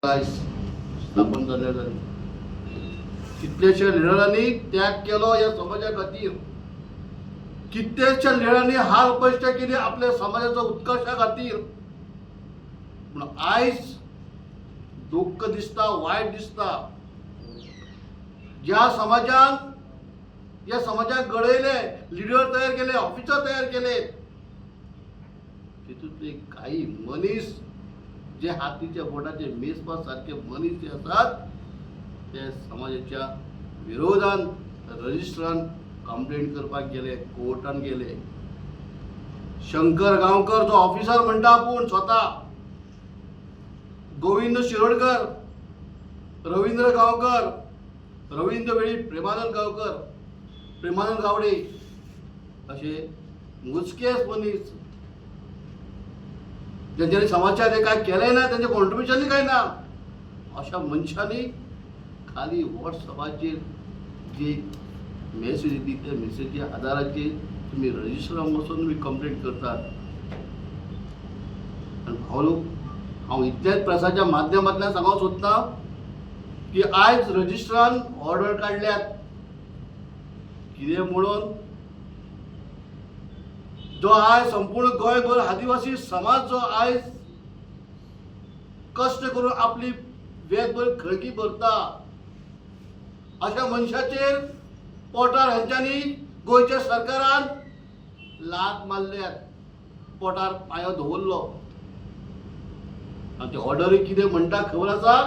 स्थापन झाले कितलेशे लिडरांनी त्याग केलो या समाजा खातीर. कित्येकशा लिडरांनी हाल कश्ट केले आपल्या समाजाच्या उत्कर्षा खातीर. पण आयज दुःख दिसता, वाईट दिसता. ज्या समाजान या समाजाक घडयले, लिडर तयार केले, ऑफिसर तयार केले, तितूंतले काही मनीस जे हातीच्या बोटाचे मेजपास सारखे मनीस जे असतात ते समाजाच्या विरोधान रजिस्ट्रान कंप्लेंट करपाक गेले, कोर्टान गेले. शंकर गांवकर जो ऑफिसर म्हणटा आपूण स्वतः, गोविंद शिरोडकर, रवींद्र गांवकर, रवींद्र वेळी प्रेमानंद गांवकर, प्रेमानंद गावडे असे मोजकेच मनीस ज्यांच्यानी समाजात काय केलंय ना, त्यांचे कॉन्ट्रीब्युशन काय ना, अशा मनशांनी खाली व्हॉट्सअपाचेर जी मेसेज येती त्या मेसेजच्या आधाराचेर तुम्ही रजिस्टरान वचून तुम्ही कंप्लेंट करतात. आनी हांव इतल्याच प्रेसाच्या माध्यमांतल्यान सांगूंक सोदतां की आयज रजिस्ट्रान ऑर्डर काडल्यात कितें म्हणून जो आयज संपूर्ण गोंयभर आदिवासी समाज जो आयज कष्ट करून आपली वेगभर खळगी भरता, अशा मनशाचेर पोटार हांच्यांनी गोंयच्या सरकारान लात मारल्यात, पोटार पांयो दवरलो. आनी ते ऑर्डरी कितें म्हणटा खबर आसा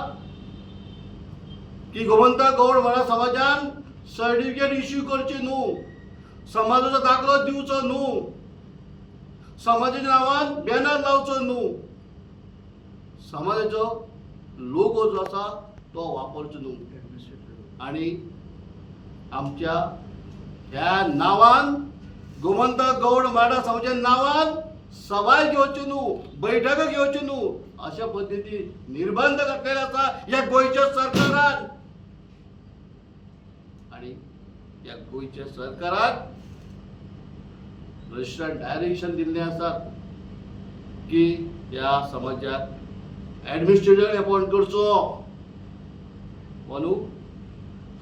की गोमंतक गौड मराठा समाजान सर्टिफिकेट इश्यू करची न्हू, समाजाचो दाखलो दिवचो न्हू, समाजाच्या नांवान बॅनर लावचो न्हू, समाजाचो लोगो जो आसा तो वापरचो न्हू, आनी आमच्या ह्या नांवान गोमंतक गौड मराठा समाजाच्या नांवान सभाय घेवच्यो न्हू, बैठक घेवच्यो न्हू, अशा पद्दतीन निर्बंध घातलेले आसा ह्या गोंयच्या सरकारान. आणि या गोंयच्या सरकारान रजिस्ट्रार डायरेक्शन दिल्ले आसात की ह्या समाजाक ॲडमिनिस्ट्रेटर अपॉइंट करचो. म्हणून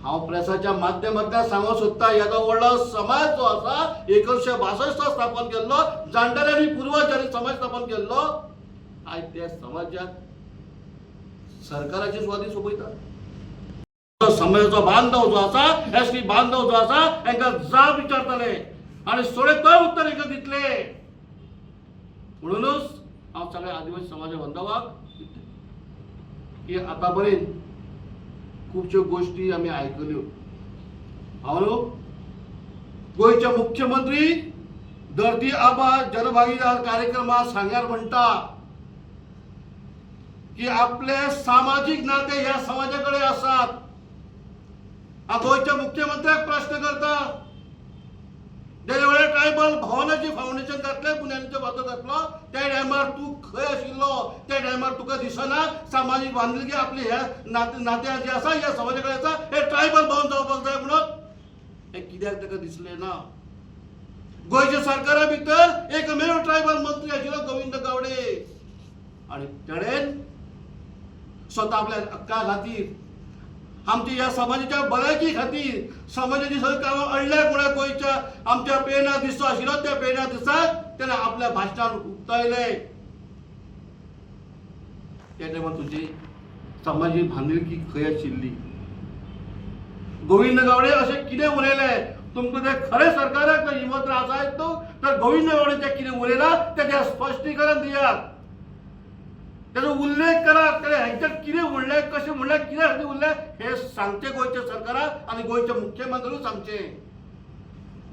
हांव प्रेसाच्या माध्यमांतल्यान सांगूंक सोदतां, येदो व्हडलो समाज जो आसा 1962 स्थापन केल्लो, जाणटेल्यांनी पुर्वजांनी समाज स्थापन केल्लो, आयज त्या समाजाक सरकाराची स्वादी सोपयता. समाजाचो बांधव जो आसा, एसटी बांधव जो आसा, हांकां जाब विचारतले आणि सोडेतोय उत्तर एक दितले. म्हणूनच हांव सगळ्या आदिवासी समाज बांधवाक की आता पर्यंत खूपश्यो गोष्टी आमी आयकल्यो. हांव गोंयचे मुख्यमंत्री धरती आबा जनभागीदार कार्यक्रमात सांग्यार म्हणटा की आपले सामाजिक नाते ह्या समाजाकडे आसात. गोंयच्या मुख्यमंत्र्याक प्रश्न करता, ज्या ट्रायबल भवनाची फाउंडेशन घातले, पुण्याचे वादो घातलो, त्या टायमार तू खंय आशिल्लो, त्या टायमार तुका दिसना सामाजिक बांधिलकी आपली ह्या नात्या जे आसा ह्या समाजाकडे आसा, हे ट्रायबल भवन जावपाक जाय म्हणून. हे कित्याक ताका दिसले ना? गोंयच्या सरकारा भितर एकमेव ट्रायबल मंत्री आशिल्लो गोविंद गावडे, आणि तेणेन स्वता आपल्या हक्का खातीर, आमच्या ह्या समाजाच्या भलायकी खातीर, समाजाची सगळी कामां अडल्याक म्हणून गोंयच्या आमच्या पेरण्या दिसो आशिल्लो, त्या पेरण्या दिसाक त्याने आपल्या भाशणान उक्तायले. त्या टायमार तुजी समाजीक बांधिलकी खंय आशिल्ली? गोविंद गावडे अशें कितें उलयले? तुमकां ते खरें सरकाराक हिंमत आसा तर गोविंद गावडेचें कितें उलयला तेचें स्पश्टीकरण दियात, त्याचा उल्लेख करा. हांच्यात कितें उरले, कशें म्हणलें, कित्या खातीर उरले हे सांगचे गोंयच्या सरकाराक आनी गोंयचे मुख्यमंत्र्यूच सांगचे.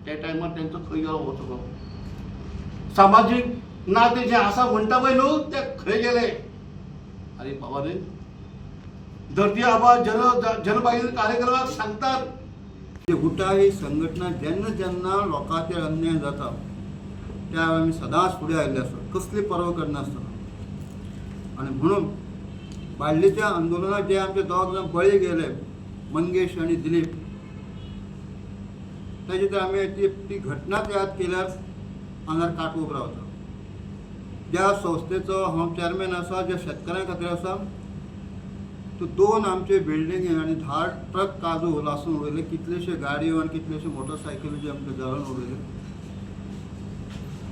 त्या टायमार तेंचो खंय गेलो हो सगळो सामाजीक नाते जे आसा म्हणटा पळय न्हू, ते खंय गेले? आरे बाबा रे, धरती आबा जनभागीदारी कार्यक्रमाक सांगतात की गुटाळी संघटना जेन्ना जेन्ना लोकांचेर अन्याय जाता त्या आमी सदांच फुडें आयिल्ले आसता, कसली पर्वा करनासतना. आणि म्हणून बाळ्ळेच्या आंदोलनात जे आमचे दोग जाण बळी गेले, मंगेश आणि दिलीप, ताची तर आमी ती घटनाच याद केल्यार आंगार कांटो उबो रावता. ज्या संस्थेचो हांव चेअरमॅन आसा, ज्या शेतकऱ्यां खातीर आसा, तो 2 आमचे बिल्डिंगे आनी 10 ट्रक काजू लासून उडयले, कितलेशे गाडयो आनी कितलेशे मोटरसायकली जे आमकां जळोवन उडयले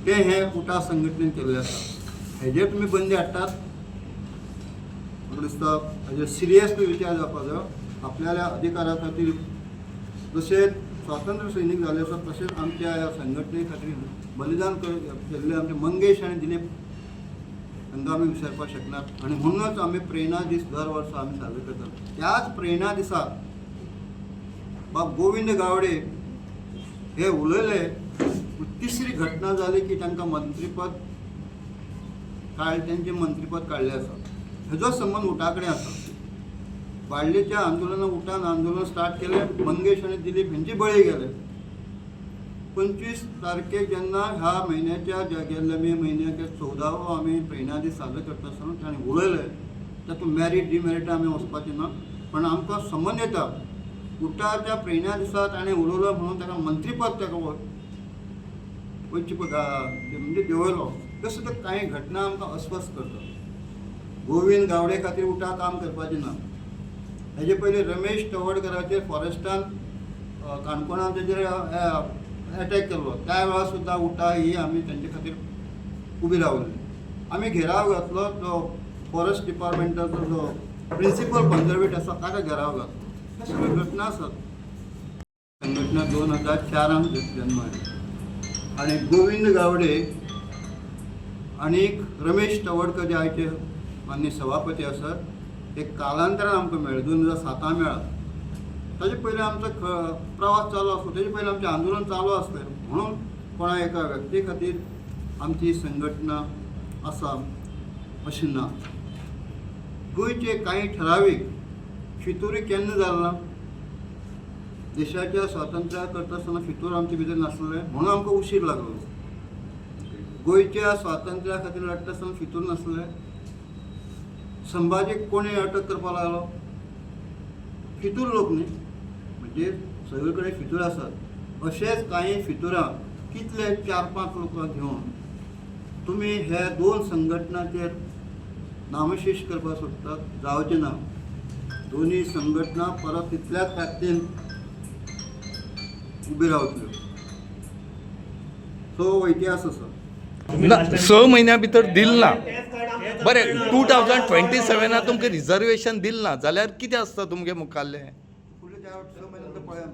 ते हे उठा संघटनेन केल्ले आसा. हेजेर तुमी बंदी हाडटात म्हाका दिसता हेजेर सिरियसली विचार जावपाक जाय. आपल्या अधिकारा खातीर जशे स्वातंत्र्य सैनीक जाले आसात तशेंच आमच्या ह्या संघटने खातीर बलिदान केल्ले आमचे मंगेश आनी दिलीप हांकां आमी विसरपाक शकनात. आनी म्हणूनच आमी प्रेरणा दीस दर वर्सा आमी साजरो करतात. त्याच प्रेरणा दिसाक बाब गोविंद गावडे हे उलयले. तिसरी घटना जाली की तांकां मंत्रीपद तेंचें मंत्रीपद काडलें आसा. हेजो संबंद उठा कडेन आसा. बाळ्ळेच्या आंदोलना उठान आंदोलन स्टार्ट केलें. मंगेश आनी दिलीप हेंचे बळी गेले. 25 तारखेक जेन्ना ह्या म्हयन्याच्या गेल्ल्या मे म्हयन्याच्या 14वो आमी प्रेरणा दीस साजरो करता आसतना ताणें उलयलें तातूंत मॅरीट डिमॅरीट आमी वचपाचें ना. पण आमकां संबंद येता उठाच्या प्रेरणा दिसा ताणें उलयलो म्हणून ताका मंत्रीपद ताका वयचे म्हणजे देंवयलो. तसो तर कांय घटना आमकां अस्वस्थ करता. गोविंद गावडे खातीर उठा काम करपाचें ना. हेजे पयलीं रमेश तवडकराचेर फॉरेस्टान काणकोणां तेजेर अटॅक केल्लो. त्या वेळार सुद्दां उठा ही आमी तेंचे खातीर उबी रावली. आमी घेराव घातलो तो फॉरेस्ट डिपार्टमेंटाचो जो प्रिंसिपल कन्जर्वेट आसा ताका घेराव घातलो. हे संघटना आसात. संघटना 2004 जन्मली आनी गोविंद गावडे आनीक रमेश तवडकर जे आयचे मान्य सभापती आसात ते कालांतरान आमकां मेळ्ळे. 2007 मेळ्ळा. ताजे पयलीं आमचो प्रवास चालू आसलो. ताजे पयलीं आमचें आंदोलन चालू आसलें. म्हणून कोणा एका व्यक्ती खातीर आमची संघटना आसा अशें ना. गोंयचे कांय ठरावीक फितुरी केन्ना जालना. देशाच्या स्वातंत्र्या करता आसतना फितूर आमचे भितर नासलें म्हणून आमकां उशीर लागलो. गोंयच्या स्वातंत्र्या खातीर लढटा आसतना फितूर नासलें. संभाजीक कोणें अटक करपाक लागलो. फितूर लोक न्ही, म्हणजे सगळे कडेन फितूर आसात. अशेंच कांय फितुरां कितले 4-5 लोकांक घेवन तुमी हे 2 संघटनाचेर नामशेश करपाक सोदतात. जावचें ना. दोनी संघटना परत तितल्याच ताकदीन उबी रावतल्यो. सो इतिहास आसा. 6 म्हयन्या भितर दिल ना. बरें 2027 तुमकां रिजर्वेशन दिल ना जाल्यार कितें आसता तुमगे मुखाल्लें? फुडले 6 म्हयन्यांत पळया.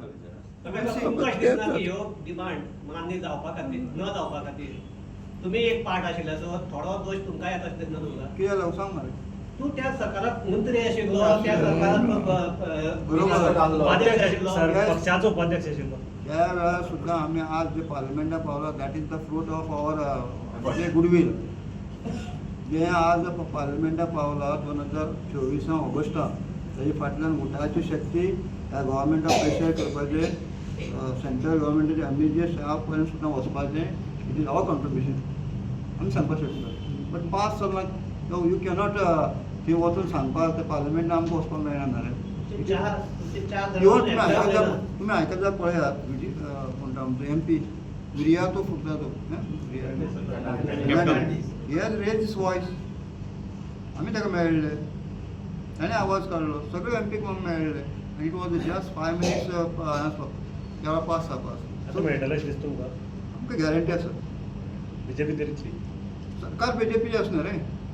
तुमकां अशें दिसना की ह्यो डिमांड मान्य जावपा खातीर न जावपा खातीर तुमी एक पार्ट आशिल्ल्याचो थोडो दोश तुमकां येता अशें दिसना तुमकां? कितें जालें सांग मरे. तूं त्या सरकारांत मंत्री आशिल्लो, त्या सरकारांत बरोबर. उपाध्यक्ष आशिल्लो. पक्षाचो उपाध्यक्ष आशिल्लो. त्या वेळार सुद्दां आमी आज जे पार्लिमेंटाक पावला that is the fruit of our goodwill. जे आज पार्लिमेंटाक पावला 2024 ऑगस्टाक ताजे फाटल्यान उठाची शक्ती ह्या गव्हर्मेंटाक प्रेशर करपाचें, सेंट्रल गव्हर्मेंटाचे इमिजिएट स्टाफ पर्यंत सुद्दां वचपाचें. It is our contribution. आमी सांगपाक शकता. बट पास चल्ला यू कॅनॉट थंय वचून सांगपाक ते पार्लिमेंटान आमकां वचपाक मेळना न्हू रे. इवन तुम्ही आयकत जा पळयात म्हणटा आमचो MP विरिया तो फुटला तो रेज दिस वॉयस. आमी ताका मेळ्ळे. ताणें आवाज काडलो. सगळे MP कोण मेळ्ळे. इट वॉज जस्ट 5 मिनिट्स देवा पास जावपाक. असं मेळटलें अशें दिसता तुमकां? आमकां गॅरंटी आसा. BJP तरीची सरकार BJP आसना रे.